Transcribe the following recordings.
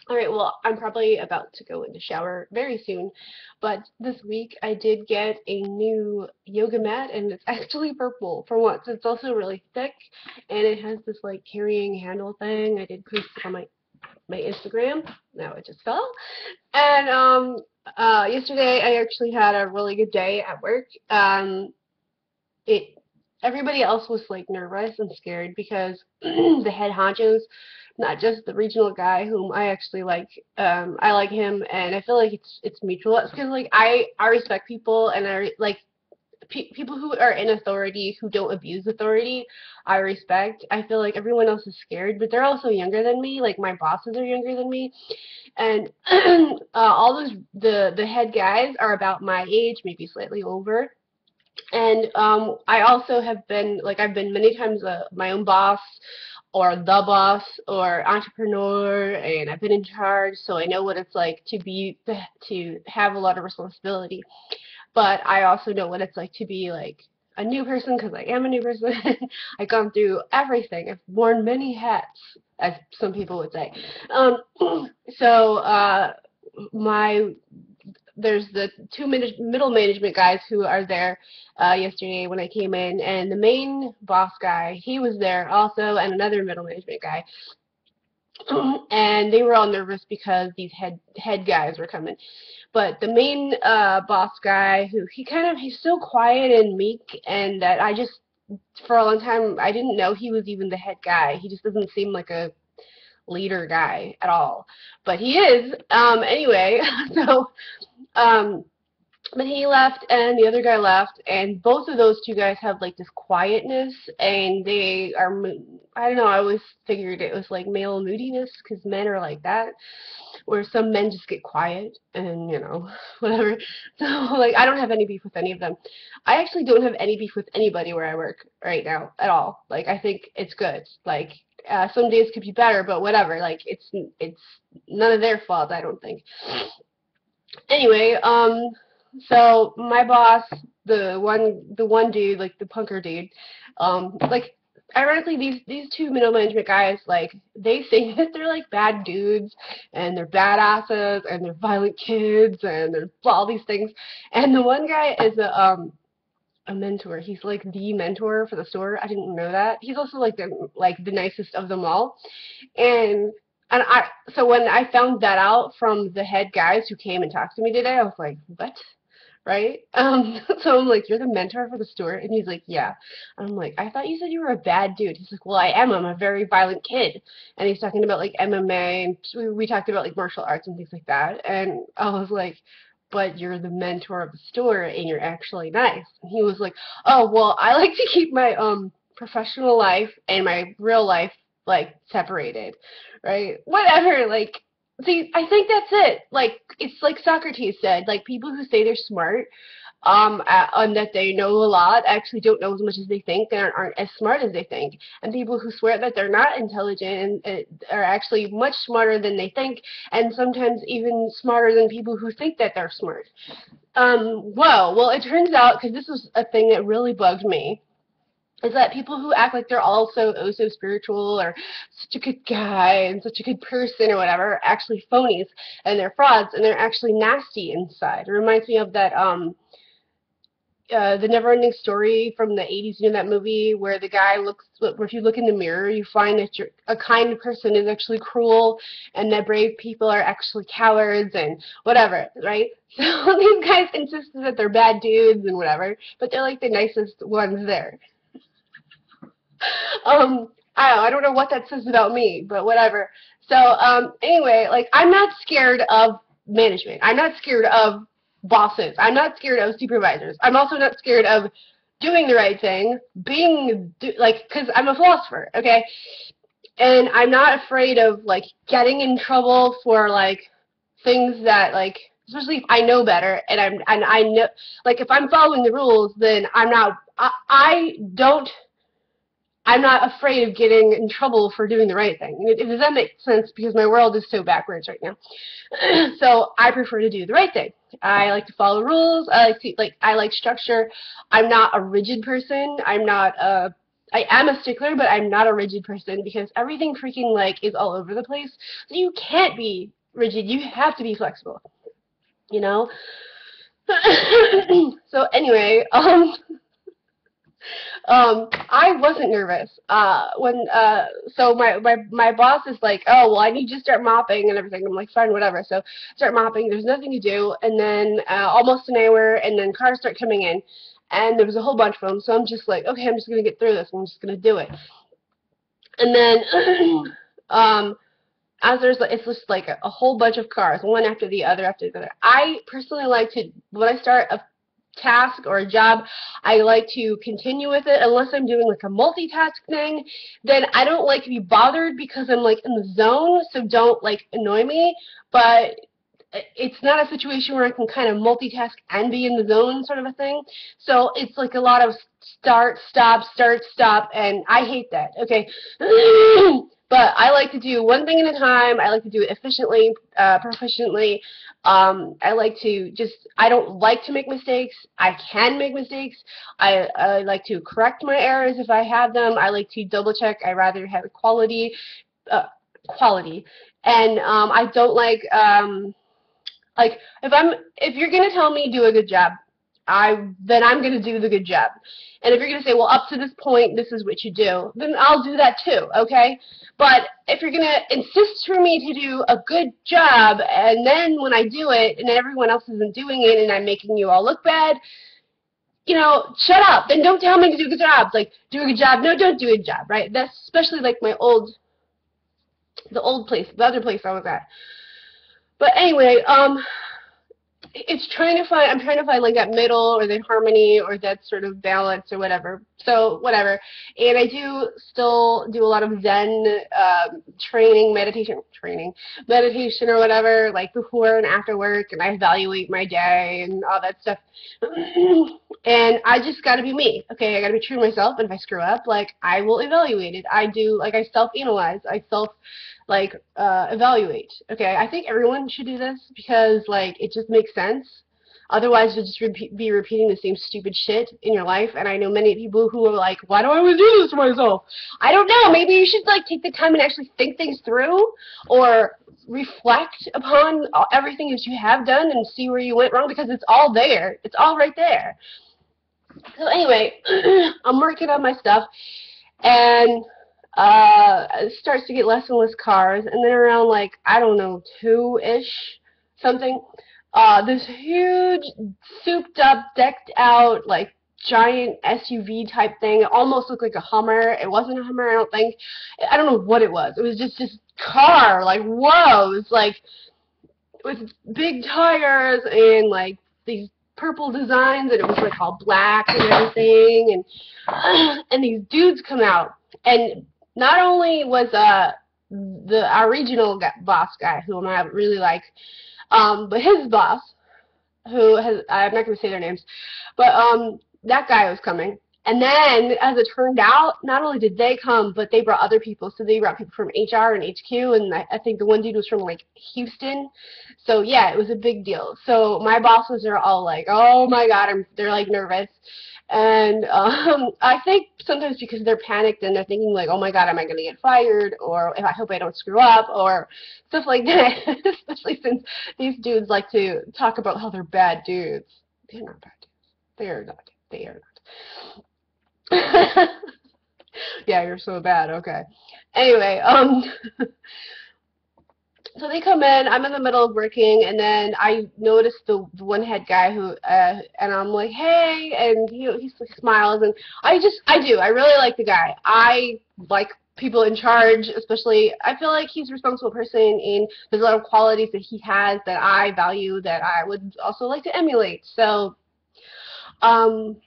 All right, well, I'm probably about to go in the shower very soon, but this week I did get a new yoga mat, and it's actually purple for once. It's also really thick, and it has this like carrying handle thing. I did post it on my Instagram. Now it just fell. And yesterday I actually had a really good day at work. It Everybody else was like nervous and scared because the head honchos, not just the regional guy whom I actually like, I like him, and I feel like it's mutual. It's because like I respect people, and like people who are in authority who don't abuse authority. I respect. I feel like everyone else is scared, but they're also younger than me. Like my bosses are younger than me, and all those the head guys are about my age, maybe slightly over. And I also have been, like, I've been many times my own boss or the boss or entrepreneur, and I've been in charge, so I know what it's like to have a lot of responsibility. But I also know what it's like to be like a new person because I am a new person. I've gone through everything. I've worn many hats, as some people would say. Um, so my there's the two middle management guys who are there yesterday when I came in, and the main boss guy, he was there also, and another middle management guy. And they were all nervous because these head guys were coming. But the main boss guy, who he's so quiet and meek, and that I just for a long time I didn't know he was even the head guy. He just doesn't seem like a leader guy at all, but he is. Anyway, so um, but he left and the other guy left, and both of those two guys have like this quietness, and they are, I don't know, I always figured it was like male moodiness because men are like that, where some men just get quiet and, whatever. So, like, I don't have any beef with any of them. I actually don't have any beef with anybody where I work right now at all. Like, I think it's good. Like, some days could be better, but whatever. Like, it's none of their fault, I don't think. Anyway, so my boss, the one dude, like the punker dude, like ironically these two middle management guys, like they think that they're like bad dudes and they're badasses and they're violent kids and they're all these things. And the one guy is a mentor. He's like the mentor for the store. I didn't know that. He's also like the nicest of them all. And so when I found that out from the head guys who came and talked to me today, I was like, what? Right? So I'm like, you're the mentor for the store? And he's like, yeah. I'm like, I thought you said you were a bad dude. He's like, well, I am. I'm a very violent kid. And he's talking about like MMA, and we talked about like martial arts and things like that. And I was like, but you're the mentor of the store and you're actually nice. And he was like, oh, well, I like to keep my professional life and my real life like separated, right? Whatever, like, see, I think that's it. Like, it's like Socrates said, like, people who say they're smart, and that they know a lot actually don't know as much as they think and aren't as smart as they think. And people who swear that they're not intelligent and are actually much smarter than they think, and sometimes even smarter than people who think that they're smart. Well, it turns out, because this was a thing that really bugged me, is that people who act like they're all so spiritual or such a good guy and such a good person or whatever are actually phonies, and they're frauds, and they're actually nasty inside. It reminds me of that the Neverending Story from the 80s. You know that movie where the guy where if you look in the mirror, you find that a kind person is actually cruel, and that brave people are actually cowards and whatever, right? So these guys insist that they're bad dudes and whatever, but they're like the nicest ones there. I don't know what that says about me, but whatever. So, anyway, like, I'm not scared of management. I'm not scared of bosses. I'm not scared of supervisors. I'm also not scared of doing the right thing, because I'm a philosopher, okay? And I'm not afraid of, like, getting in trouble for, like, things that, like, especially if I know better, and I know, like, if I'm following the rules, then I'm not afraid of getting in trouble for doing the right thing. Does that make sense? Because my world is so backwards right now. So I prefer to do the right thing. I like to follow rules. I like structure. I'm not a rigid person. I am a stickler, but I'm not a rigid person because everything freaking like is all over the place. So you can't be rigid. You have to be flexible, you know? So anyway, I wasn't nervous. So my boss is like, oh, well, I need you to start mopping and everything. I'm like, fine, whatever. So start mopping. There's nothing to do. And then almost an hour, and then cars start coming in. And there was a whole bunch of them. So I'm just like, okay, I'm just going to get through this. I'm just going to do it. And then as there's, it's just like a whole bunch of cars, one after the other after the other. I personally like to, when I start a task or a job, I like to continue with it. Unless I'm doing like a multitask thing, then I don't like to be bothered because I'm like in the zone, so don't like annoy me. But it's not a situation where I can kind of multitask and be in the zone sort of a thing. So it's like a lot of start, stop, and I hate that. Okay. But I like to do one thing at a time. I like to do it efficiently, proficiently. I like to I don't like to make mistakes. I can make mistakes. I like to correct my errors if I have them. I like to double check. I rather have quality. And I don't like if you're gonna tell me do a good job, then I'm gonna do the good job. And if you're gonna say, well, up to this point, this is what you do, then I'll do that too, okay? But if you're gonna insist for me to do a good job, and then when I do it, and everyone else isn't doing it, and I'm making you all look bad, you know, shut up. Then don't tell me to do good jobs. Like, do a good job. No, don't do a good job, right? That's especially like the old place, the other place I was at. But anyway, I'm trying to find like that middle or that harmony or that sort of balance or whatever. So whatever. And I do still do a lot of Zen meditation or whatever, like before and after work, and I evaluate my day and all that stuff. And I just gotta be me. Okay, I gotta be true to myself, and if I screw up, like, I will evaluate it. I self-analyze. I evaluate. Okay, I think everyone should do this because, like, it just makes sense. Otherwise, you'll just be repeating the same stupid shit in your life. And I know many people who are like, why do I always do this to myself? I don't know. Maybe you should, like, take the time and actually think things through or reflect upon everything that you have done and see where you went wrong, because it's all there. It's all right there. So anyway, I'm working on my stuff, and it starts to get less and less cars, and then around, like, I don't know, 2-ish something, this huge, souped up, decked out, like, giant SUV type thing. It almost looked like a Hummer. It wasn't a Hummer, I don't think. I don't know what it was. It was just this car, like, whoa. It was like, with big tires and, like, these purple designs, and it was, like, all black and everything, and these dudes come out, and not only was our regional boss guy, whom I really like, but his boss, I'm not going to say their names, but that guy was coming. And then, as it turned out, not only did they come, but they brought other people. So they brought people from HR and HQ, and I think the one dude was from, like, Houston. So, yeah, it was a big deal. So my bosses are all like, oh, my God, they're, like, nervous. And I think sometimes because they're panicked and they're thinking, like, oh, my God, am I going to get fired? Or I hope I don't screw up, or stuff like that. Especially since these dudes like to talk about how they're bad dudes. They're not bad dudes. They are not. They are not. Yeah, you're so bad. Okay. Anyway, so they come in, I'm in the middle of working, and then I noticed the one head guy who, and I'm like, hey, and he smiles, and I really like the guy. I like people in charge, especially. I feel like he's a responsible person, and there's a lot of qualities that he has that I value, that I would also like to emulate. So,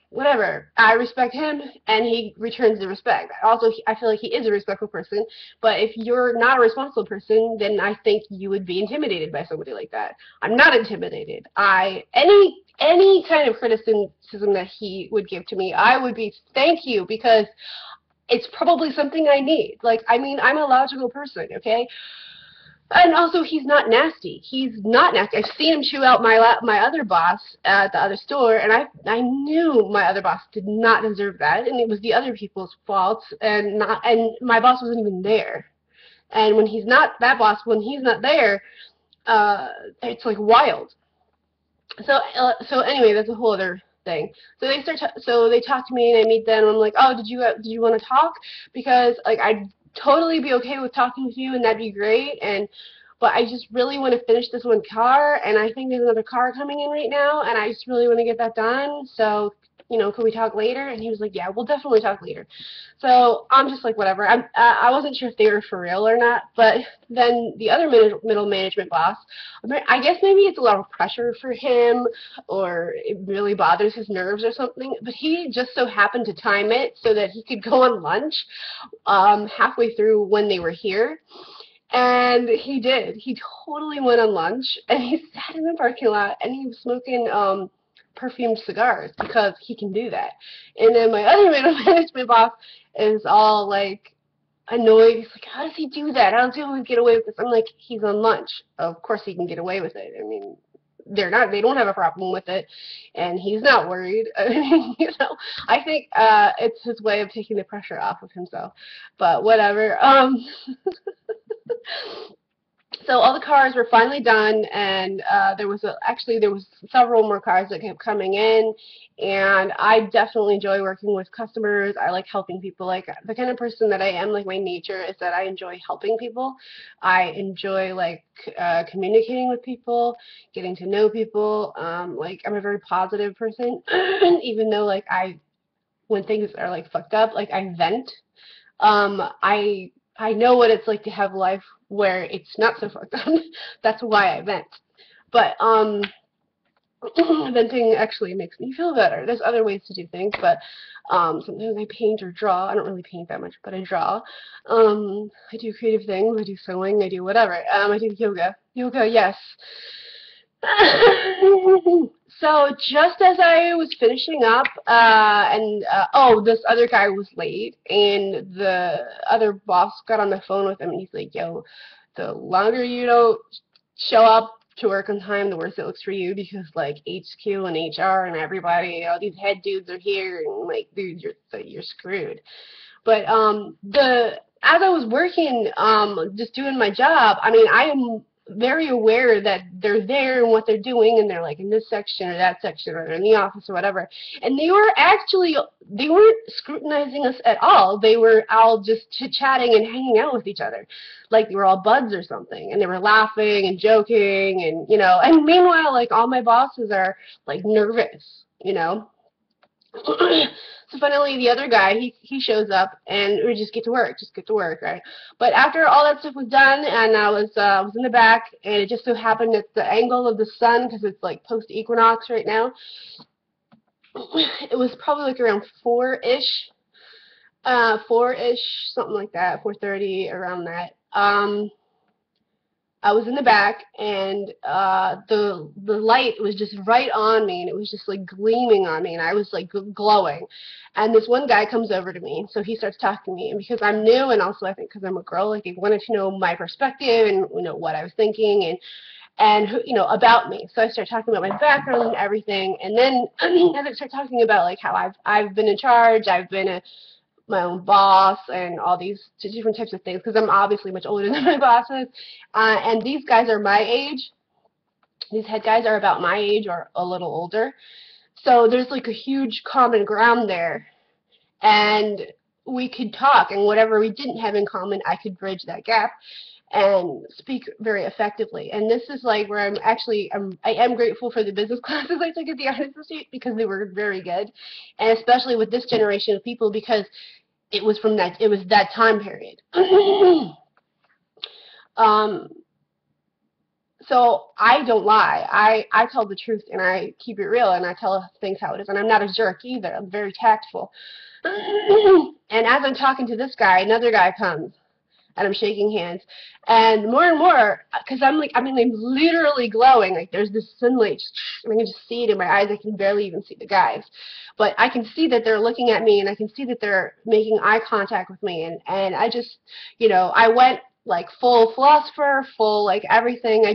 whatever. I respect him, and he returns the respect. Also, I feel like he is a respectful person, but if you're not a responsible person, then I think you would be intimidated by somebody like that. I'm not intimidated. Any kind of criticism that he would give to me, I would be, thank you, because it's probably something I need. Like, I mean, I'm a logical person, okay? And also, he's not nasty. He's not nasty. I've seen him chew out my other boss at the other store, and I knew my other boss did not deserve that, and it was the other people's fault, and my boss wasn't even there. And when he's not there, it's like wild. So anyway, that's a whole other thing. So they talk to me and I meet them and I'm like, oh, did you want to talk? Because like I'd totally be okay with talking with you and that'd be great. But I just really want to finish this one car, and I think there's another car coming in right now, and I just really want to get that done. So, could we talk later? And he was like, yeah, we'll definitely talk later. So I'm just like, whatever. I wasn't sure if they were for real or not, but then the other middle management boss, I guess maybe it's a lot of pressure for him, or it really bothers his nerves or something, but he just so happened to time it so that he could go on lunch halfway through when they were here. And he did. He totally went on lunch, and he sat in the parking lot, and he was smoking perfumed cigars because he can do that. And then my other middle management boss is all like annoyed. He's like, how does he do that? How does he always get away with this? I'm like, he's on lunch. Of course he can get away with it. I mean, they don't have a problem with it, and he's not worried. I mean, I think it's his way of taking the pressure off of himself. But whatever. So all the cars were finally done, and there was several more cars that kept coming in, and I definitely enjoy working with customers. I like helping people. Like the kind of person that I am, like my nature is that I enjoy helping people. I enjoy like communicating with people, getting to know people. Like I'm a very positive person, even though like when things are like fucked up, like I vent. I know what it's like to have life where it's not so fucked up. That's why I vent. But venting actually makes me feel better. There's other ways to do things, but sometimes I paint or draw. I don't really paint that much, but I draw. I do creative things. I do sewing. I do whatever. I do yoga. Yoga, yes. So just as I was finishing up, this other guy was late, and the other boss got on the phone with him, and he's like, yo, the longer you don't show up to work on time, the worse it looks for you, because like HQ and HR and everybody, all these head dudes are here, and like, dude, you're screwed. But as I was working, just doing my job, I mean, I am very aware that they're there and what they're doing, and they're like in this section or that section or in the office or whatever. And they weren't scrutinizing us at all. They were all just chit-chatting and hanging out with each other, like they were all buds or something. And they were laughing and joking, and And meanwhile, like all my bosses are like nervous. So finally, the other guy, he shows up, and we just get to work, right? But after all that stuff was done, and I was in the back, and it just so happened that the angle of the sun, because it's like post-equinox right now, it was probably like around 4-ish, 4-ish, something like that, 4:30, around that. I was in the back, and the light was just right on me, and it was just like gleaming on me, and I was like glowing. And this one guy comes over to me, so he starts talking to me, and because I'm new, and also I think because I'm a girl, like he wanted to know my perspective and what I was thinking and about me. So I start talking about my background and everything, and then as I start talking about like how I've been in charge, I've been my own boss, and all these different types of things, because I'm obviously much older than my bosses, and these guys are my age. These head guys are about my age or a little older, so there's like a huge common ground there, and we could talk, and whatever we didn't have in common, I could bridge that gap and speak very effectively. And this is like where I am grateful for the business classes I took at the Art Institute, because they were very good, and especially with this generation of people, because it was that time period. So I don't lie. I tell the truth, and I keep it real, and I tell things how it is, and I'm not a jerk either. I'm very tactful. And as I'm talking to this guy, another guy comes, and I'm shaking hands, and more, because I'm literally glowing. Like there's this sunlight, and I can just see it in my eyes. I can barely even see the guys, but I can see that they're looking at me, and I can see that they're making eye contact with me, and I just, I went like full philosopher, full like everything.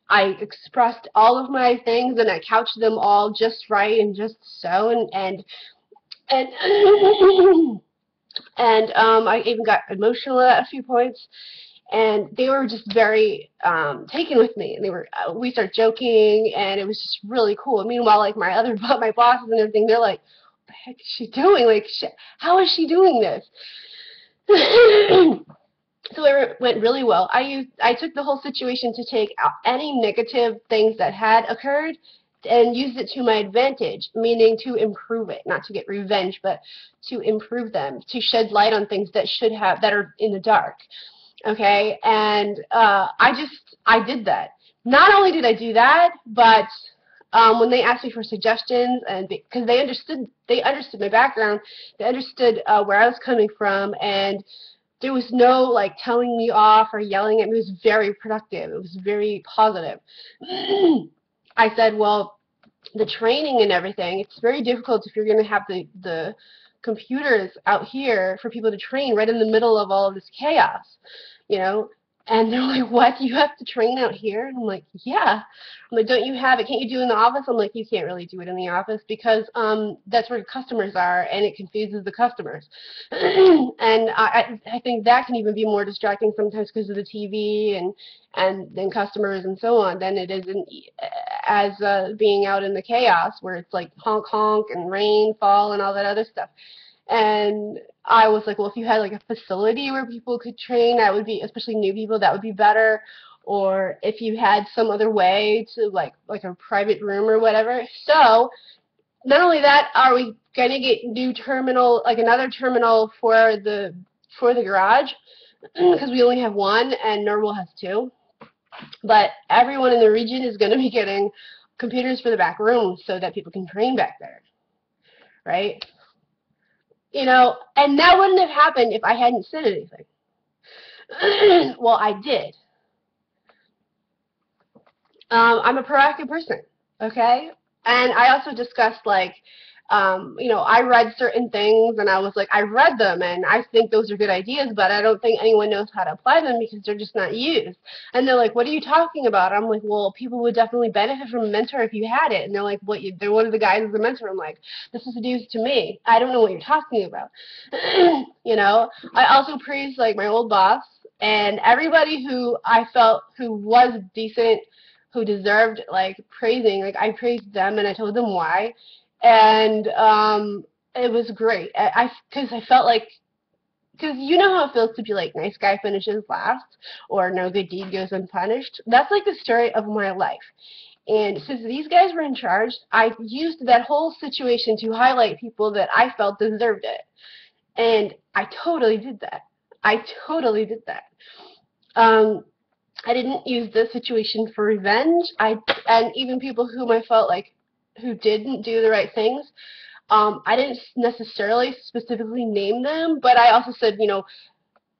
I expressed all of my things, and I couched them all just right and just so, and and I even got emotional at a few points, and they were just very taken with me, and we started joking, and it was just really cool. And meanwhile, like my bosses and everything, they're like, what the heck is she doing? Like, how is she doing this? So it went really well. I took the whole situation to take out any negative things that had occurred and used it to my advantage, meaning to improve it, not to get revenge, but to improve them, to shed light on things that are in the dark. Okay, and I did that. Not only did I do that, but when they asked me for suggestions, and because they understood my background, they understood where I was coming from, and there was no like telling me off or yelling at me. It was very productive. It was very positive. I said, well, the training and everything, it's very difficult if you're going to have the computers out here for people to train right in the middle of all of this chaos, you know. And they're like, what? You have to train out here? And I'm like, yeah. I'm like, don't you have it? Can't you do it in the office? I'm like, you can't really do it in the office because that's where customers are, and it confuses the customers. And I think that can even be more distracting sometimes because of the TV and then customers and so on than it is as being out in the chaos where it's like honk honk and rain, fall, and all that other stuff. And I was like, well, if you had like a facility where people could train, that would be, especially new people, that would be better. Or if you had some other way to like a private room or whatever. So not only that, are we gonna get another terminal for the garage because we only have one and Norwell has two. But everyone in the region is going to be getting computers for the back room so that people can train back there, right? You know, and that wouldn't have happened if I hadn't said anything. Well, I did. I'm a proactive person, okay? And I also discussed, like, you know, I read certain things, and I was like, I read them, and I think those are good ideas, but I don't think anyone knows how to apply them because they're just not used. And they're like, what are you talking about? I'm like, well, people would definitely benefit from a mentor if you had it. And they're like, they're one of the guys as a mentor. I'm like, this is news to me. I don't know what you're talking about. You know, I also praised, like, my old boss, and everybody who I felt who was decent, who deserved like praising, like I praised them and I told them why, and it was great. Because I felt like, because you know how it feels to be like nice guy finishes last or no good deed goes unpunished. That's like the story of my life. And since these guys were in charge, I used that whole situation to highlight people that I felt deserved it, and I totally did that. I totally did that. I didn't use this situation for revenge. And even people whom I felt like who didn't do the right things, I didn't necessarily specifically name them, but I also said, you know,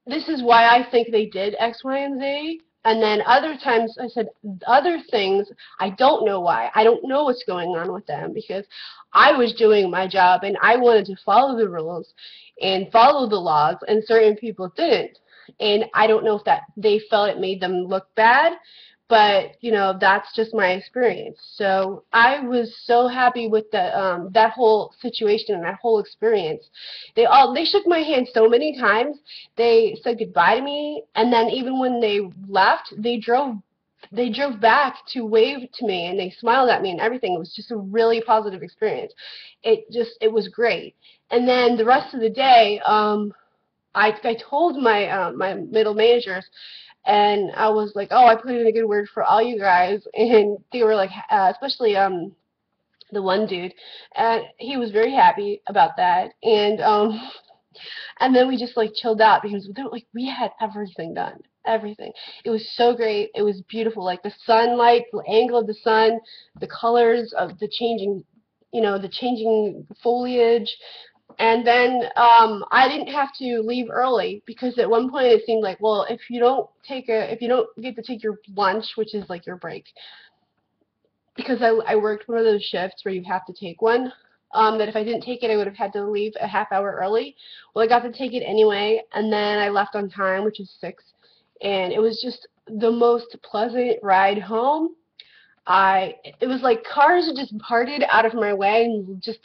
this is why I think they did X, Y, and Z. And then other times I said other things, I don't know why. I don't know what's going on with them because I was doing my job and I wanted to follow the rules and follow the laws, and certain people didn't. And I don't know if that they felt it made them look bad, but you know, that's just my experience. So I was so happy with that whole situation and that whole experience. They shook my hand so many times. They said goodbye to me, and then even when they left, they drove back to wave to me, and they smiled at me and everything. It was just a really positive experience. It was great. And then the rest of the day, I told my middle managers, and I was like, oh, I put in a good word for all you guys, and they were like, especially the one dude, and he was very happy about that, and then we just like chilled out because like we had everything done, everything. It was so great. It was beautiful, like the sunlight, the angle of the sun, the colors of the changing, you know, the changing foliage. And then I didn't have to leave early because at one point it seemed like, well, if you don't get to take your lunch, which is like your break, because I worked one of those shifts where you have to take one, that if I didn't take it, I would have had to leave a half hour early. Well, I got to take it anyway, and then I left on time, which is 6, and it was just the most pleasant ride home. It was like cars just parted out of my way and just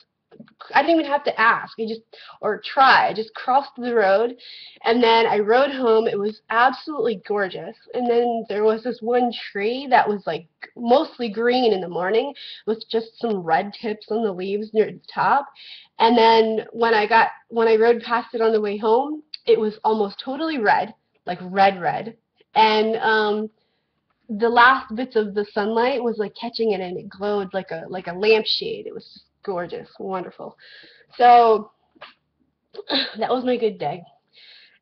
I didn't even have to ask. I just, or try. I just crossed the road, and then I rode home. It was absolutely gorgeous. And then there was this one tree that was like mostly green in the morning, with just some red tips on the leaves near the top. And then when I rode past it on the way home, it was almost totally red, like red. And the last bits of the sunlight was like catching it, and it glowed like a lampshade. It was just gorgeous, wonderful. So that was my good day.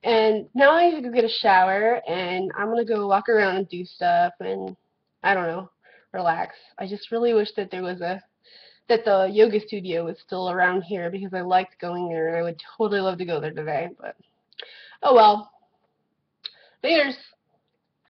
And now I need to go get a shower, and I'm gonna go walk around and do stuff, and I don't know, relax. I just really wish that that the yoga studio was still around here, because I liked going there, and I would totally love to go there today. But oh well. Laters.